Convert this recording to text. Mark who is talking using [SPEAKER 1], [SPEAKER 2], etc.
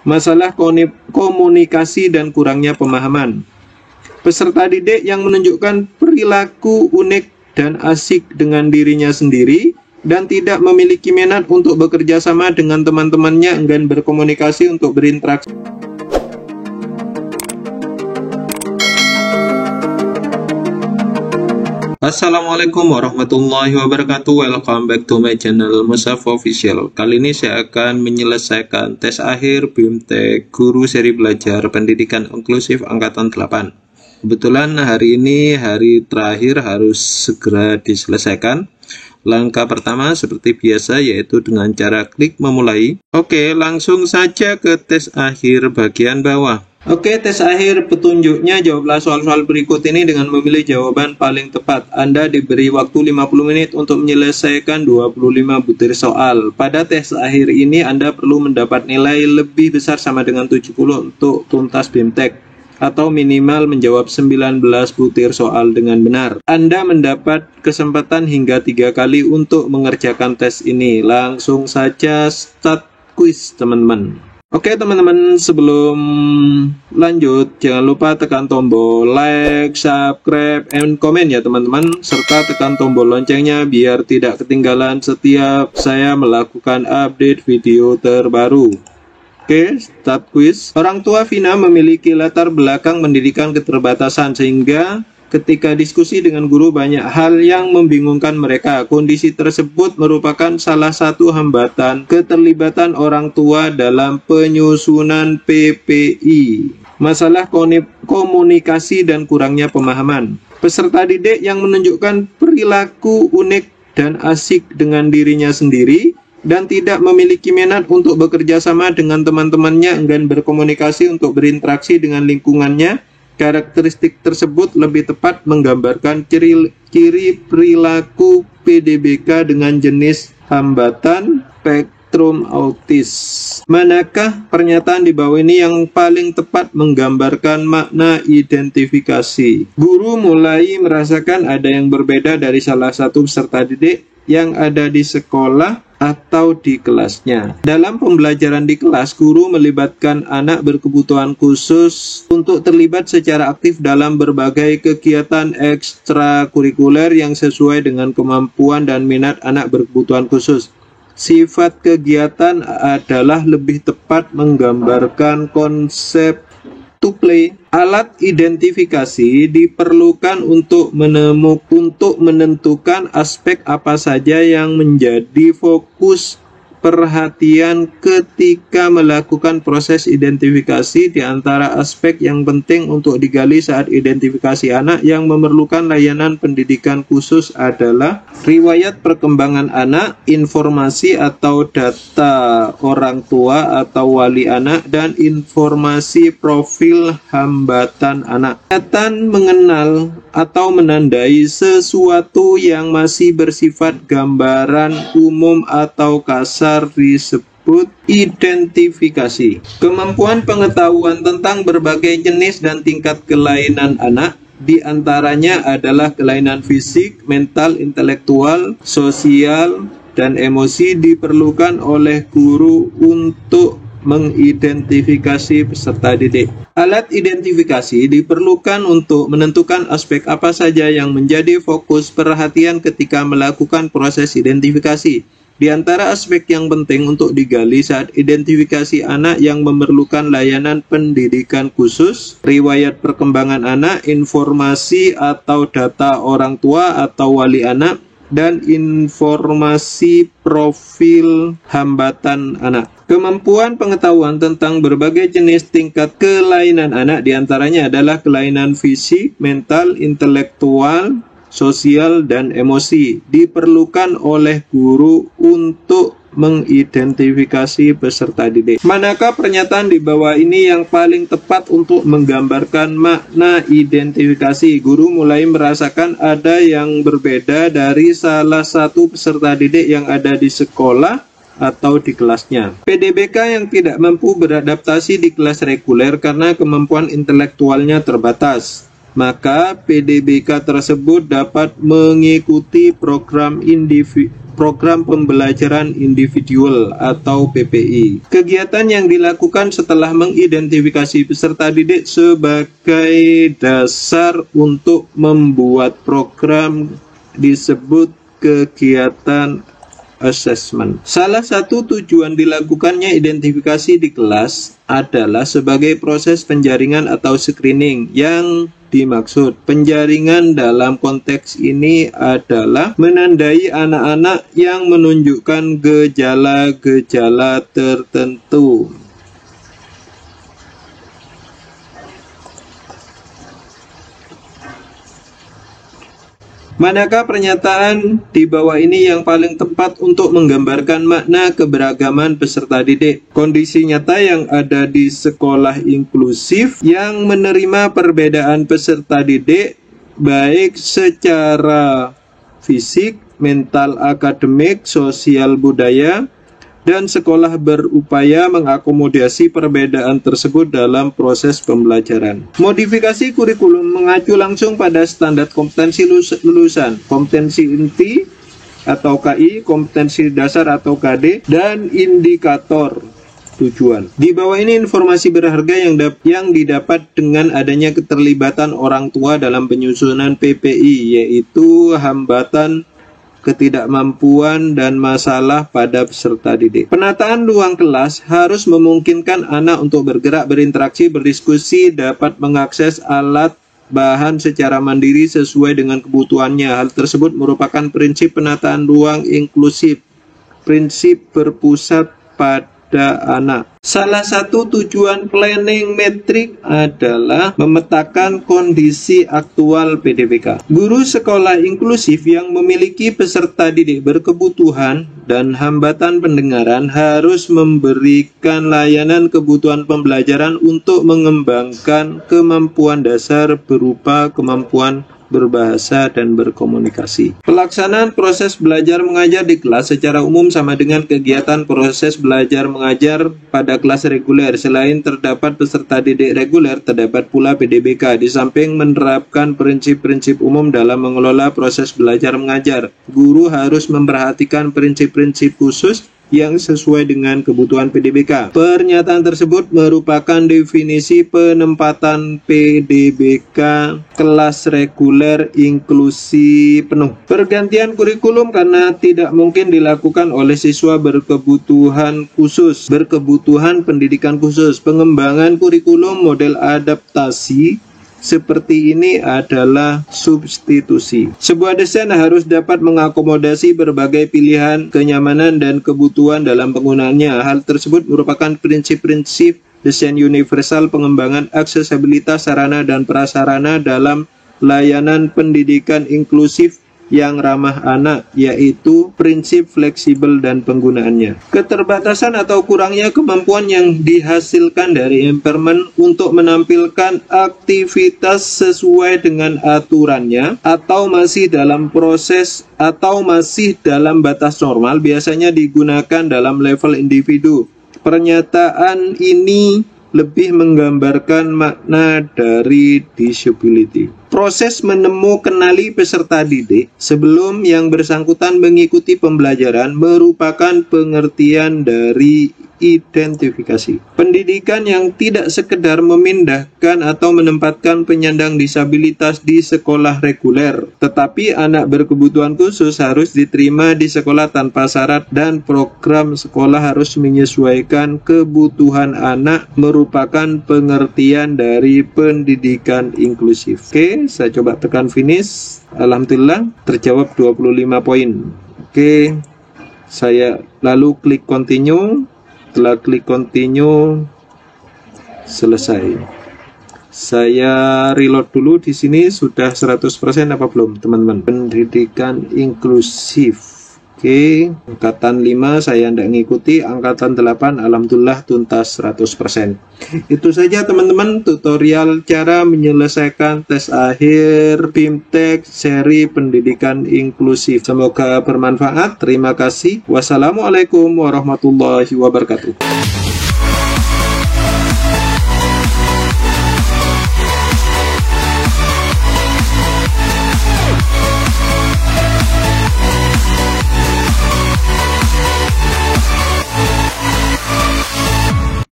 [SPEAKER 1] Masalah komunikasi dan kurangnya pemahaman. Peserta didik yang menunjukkan perilaku unik dan asik dengan dirinya sendiri dan tidak memiliki minat untuk bekerja sama dengan teman-temannya, enggan berkomunikasi untuk berinteraksi. Assalamualaikum warahmatullahi wabarakatuh. Welcome back to my channel Mushaf Official. Kali ini saya akan menyelesaikan tes akhir BIMTEK Guru Seri Belajar Pendidikan Inklusif Angkatan 8. Kebetulan hari ini hari terakhir harus segera diselesaikan. Langkah pertama seperti biasa yaitu dengan cara klik memulai. Oke, langsung saja ke tes akhir bagian bawah. Oke, tes akhir petunjuknya, jawablah soal-soal berikut ini dengan memilih jawaban paling tepat. Anda diberi waktu 50 menit untuk menyelesaikan 25 butir soal. Pada tes akhir ini Anda perlu mendapat nilai lebih besar sama dengan 70 untuk tuntas BIMTEK, atau minimal menjawab 19 butir soal dengan benar. Anda mendapat kesempatan hingga 3 kali untuk mengerjakan tes ini. Langsung saja start quiz, teman-teman. Oke teman-teman, sebelum lanjut jangan lupa tekan tombol like, subscribe, and comment ya teman-teman, serta tekan tombol loncengnya biar tidak ketinggalan setiap saya melakukan update video terbaru. Oke, start quiz. Orang tua Vina memiliki latar belakang pendidikan keterbatasan sehingga ketika diskusi dengan guru banyak hal yang membingungkan mereka. Kondisi tersebut merupakan salah satu hambatan keterlibatan orang tua dalam penyusunan PPI. Masalah komunikasi dan kurangnya pemahaman. Peserta didik yang menunjukkan perilaku unik dan asik dengan dirinya sendiri dan tidak memiliki minat untuk bekerja sama dengan teman-temannya, enggan berkomunikasi untuk berinteraksi dengan lingkungannya. Karakteristik tersebut lebih tepat menggambarkan ciri perilaku PDBK dengan jenis hambatan spektrum autis. Manakah pernyataan di bawah ini yang paling tepat menggambarkan makna identifikasi? Guru mulai merasakan ada yang berbeda dari salah satu peserta didik yang ada di sekolah atau di kelasnya. Dalam pembelajaran di kelas, guru melibatkan anak berkebutuhan khusus untuk terlibat secara aktif dalam berbagai kegiatan ekstrakurikuler yang sesuai dengan kemampuan dan minat anak berkebutuhan khusus. Sifat kegiatan adalah lebih tepat menggambarkan konsep to play. Alat identifikasi diperlukan untuk menentukan aspek apa saja yang menjadi fokus perhatian ketika melakukan proses identifikasi. Di antara aspek yang penting untuk digali saat identifikasi anak yang memerlukan layanan pendidikan khusus adalah riwayat perkembangan anak, informasi atau data orang tua atau wali anak, dan informasi profil hambatan anak. Kelihatan mengenal atau menandai sesuatu yang masih bersifat gambaran umum atau kasar disebut identifikasi. Kemampuan pengetahuan tentang berbagai jenis dan tingkat kelainan anak, di antaranya adalah kelainan fisik, mental, intelektual, sosial, dan emosi, diperlukan oleh guru untuk mengidentifikasi peserta didik. Alat identifikasi diperlukan untuk menentukan aspek apa saja yang menjadi fokus perhatian ketika melakukan proses identifikasi. Di antara aspek yang penting untuk digali saat identifikasi anak yang memerlukan layanan pendidikan khusus, riwayat perkembangan anak, informasi atau data orang tua atau wali anak, dan informasi profil hambatan anak. Kemampuan pengetahuan tentang berbagai jenis tingkat kelainan anak, diantaranya adalah kelainan fisik, mental, intelektual, sosial, dan emosi, diperlukan oleh guru untuk mengidentifikasi peserta didik. Manakah pernyataan di bawah ini yang paling tepat untuk menggambarkan makna identifikasi? Guru mulai merasakan ada yang berbeda dari salah satu peserta didik yang ada di sekolah atau di kelasnya. PDBK yang tidak mampu beradaptasi di kelas reguler karena kemampuan intelektualnya terbatas. maka PDBK tersebut dapat mengikuti program pembelajaran individual atau PPI. Kegiatan yang dilakukan setelah mengidentifikasi peserta didik sebagai dasar untuk membuat program disebut kegiatan assessment. Salah satu tujuan dilakukannya identifikasi di kelas adalah sebagai proses penjaringan atau screening. Yang dimaksud penjaringan dalam konteks ini adalah menandai anak-anak yang menunjukkan gejala-gejala tertentu. Manakah pernyataan di bawah ini yang paling tepat untuk menggambarkan makna keberagaman peserta didik? Kondisi nyata yang ada di sekolah inklusif yang menerima perbedaan peserta didik baik secara fisik, mental, akademik, sosial, budaya, dan sekolah berupaya mengakomodasi perbedaan tersebut dalam proses pembelajaran. Modifikasi kurikulum mengacu langsung pada standar kompetensi lulusan, kompetensi inti atau KI, kompetensi dasar atau KD, dan indikator tujuan. Di bawah ini informasi berharga yang didapat dengan adanya keterlibatan orang tua dalam penyusunan PPI, yaitu hambatan, ketidakmampuan, dan masalah pada peserta didik. Penataan ruang kelas harus memungkinkan anak untuk bergerak, berinteraksi, berdiskusi, dapat mengakses alat bahan secara mandiri sesuai dengan kebutuhannya. Hal tersebut merupakan prinsip penataan ruang inklusif, prinsip berpusat pada anak. Salah satu tujuan planning metrik adalah memetakan kondisi aktual PDBK. Guru sekolah inklusif yang memiliki peserta didik berkebutuhan dan hambatan pendengaran harus memberikan layanan kebutuhan pembelajaran untuk mengembangkan kemampuan dasar berupa kemampuan berbahasa dan berkomunikasi. Pelaksanaan proses belajar mengajar di kelas secara umum sama dengan kegiatan proses belajar mengajar pada kelas reguler. Selain terdapat peserta didik reguler, terdapat pula PDBK. Di samping menerapkan prinsip-prinsip umum dalam mengelola proses belajar mengajar, guru harus memperhatikan prinsip-prinsip khusus yang sesuai dengan kebutuhan PDBK. Pernyataan tersebut merupakan definisi penempatan PDBK kelas reguler inklusi penuh. Pergantian kurikulum karena tidak mungkin dilakukan oleh siswa berkebutuhan khusus, berkebutuhan pendidikan khusus. Pengembangan kurikulum model adaptasi seperti ini adalah substitusi. Sebuah desain harus dapat mengakomodasi berbagai pilihan, kenyamanan, dan kebutuhan dalam penggunaannya. Hal tersebut merupakan prinsip-prinsip desain universal pengembangan aksesibilitas sarana dan prasarana dalam layanan pendidikan inklusif yang ramah anak, yaitu prinsip fleksibel dan penggunaannya. Keterbatasan atau kurangnya kemampuan yang dihasilkan dari impairment untuk menampilkan aktivitas sesuai dengan aturannya atau masih dalam proses atau masih dalam batas normal biasanya digunakan dalam level individu. Pernyataan ini lebih menggambarkan makna dari disability. Proses kenali peserta didik sebelum yang bersangkutan mengikuti pembelajaran merupakan pengertian dari identifikasi. Pendidikan yang tidak sekedar memindahkan atau menempatkan penyandang disabilitas di sekolah reguler, tetapi anak berkebutuhan khusus harus diterima di sekolah tanpa syarat dan program sekolah harus menyesuaikan kebutuhan anak merupakan pengertian dari pendidikan inklusif. Oke, saya coba tekan finish. Alhamdulillah terjawab 25 poin. Oke, saya lalu klik continue. Setelah klik continue, selesai. Saya reload dulu di sini sudah 100% apa belum, teman-teman? Pendidikan inklusif. Oke, angkatan 5 saya tidak ngikuti, angkatan 8 alhamdulillah tuntas 100%. Itu saja teman-teman tutorial cara menyelesaikan tes akhir BIMTEK seri pendidikan inklusif. Semoga bermanfaat. Terima kasih. Wassalamualaikum warahmatullahi wabarakatuh.